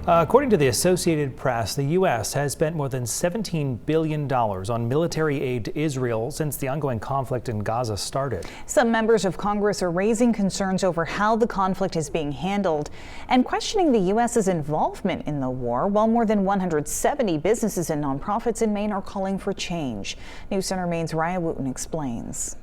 According to the Associated Press, the U.S. has spent more than $17 billion on military aid to Israel since the ongoing conflict in Gaza started. Some members of Congress are raising concerns over how the conflict is being handled and questioning the U.S.'s involvement in the war, while more than 170 businesses and nonprofits in Maine are calling for change. News Center Maine's Raya Wooten explains.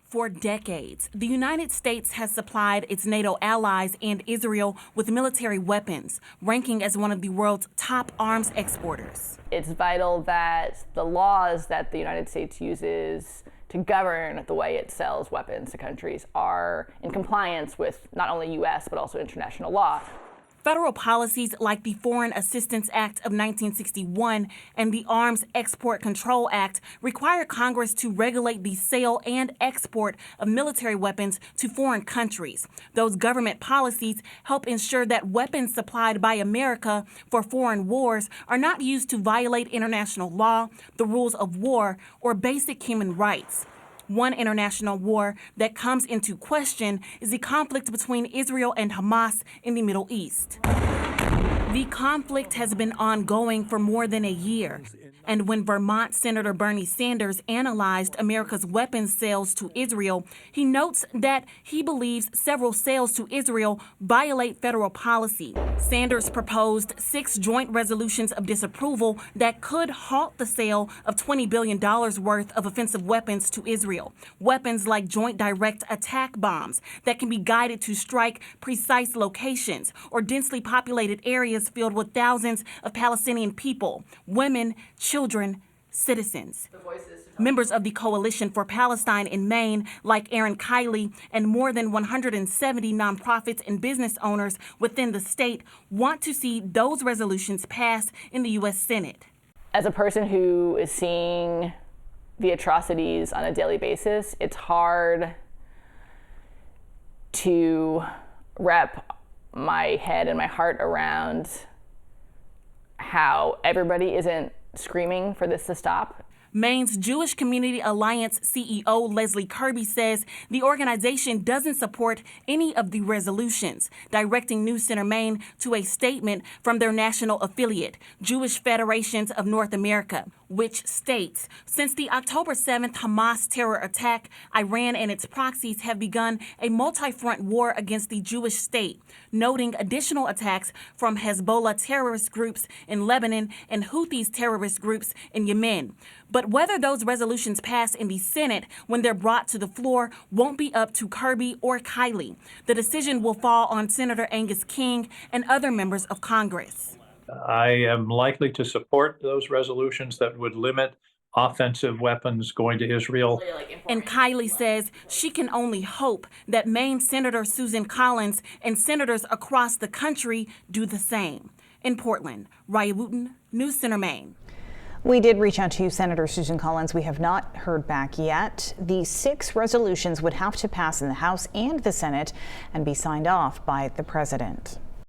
For decades, the United States has supplied its NATO allies and Israel with military weapons, ranking as one of the world's top arms exporters. It's vital that the laws that the United States uses to govern the way it sells weapons to countries are in compliance with not only U.S. but also international law. Federal policies like the Foreign Assistance Act of 1961 and the Arms Export Control Act require Congress to regulate the sale and export of military weapons to foreign countries. Those government policies help ensure that weapons supplied by America for foreign wars are not used to violate international law, the rules of war, or basic human rights. One international war that comes into question is the conflict between Israel and Hamas in the Middle East. The conflict has been ongoing for more than a year. And when Vermont Senator Bernie Sanders analyzed America's weapons sales to Israel, he notes that he believes several sales to Israel violate federal policy. Sanders proposed 6 joint resolutions of disapproval that could halt the sale of $20 billion worth of offensive weapons to Israel. Weapons like joint direct attack bombs that can be guided to strike precise locations or densely populated areas filled with thousands of Palestinian people, women, children, citizens. Members of the Coalition for Palestine in Maine, like Aaron Kiley, and more than 170 nonprofits and business owners within the state want to see those resolutions pass in the U.S. Senate. As a person who is seeing the atrocities on a daily basis, it's hard to wrap my head and my heart around how everybody isn't screaming for this to stop. Maine's Jewish Community Alliance CEO Leslie Kirby says the organization doesn't support any of the resolutions, directing News Center Maine to a statement from their national affiliate, Jewish Federations of North America, which states, since the October 7th Hamas terror attack, Iran and its proxies have begun a multi-front war against the Jewish state, noting additional attacks from Hezbollah terrorist groups in Lebanon and Houthis terrorist groups in Yemen. But whether those resolutions pass in the Senate when they're brought to the floor won't be up to Kirby or Kiley. The decision will fall on Senator Angus King and other members of Congress. I am likely to support those resolutions that would limit offensive weapons going to Israel. And Kiley says she can only hope that Maine Senator Susan Collins and senators across the country do the same. In Portland, Raya Wooten, News Center Maine. We did reach out to Senator Susan Collins. We have not heard back yet. The 6 resolutions would have to pass in the House and the Senate and be signed off by the president.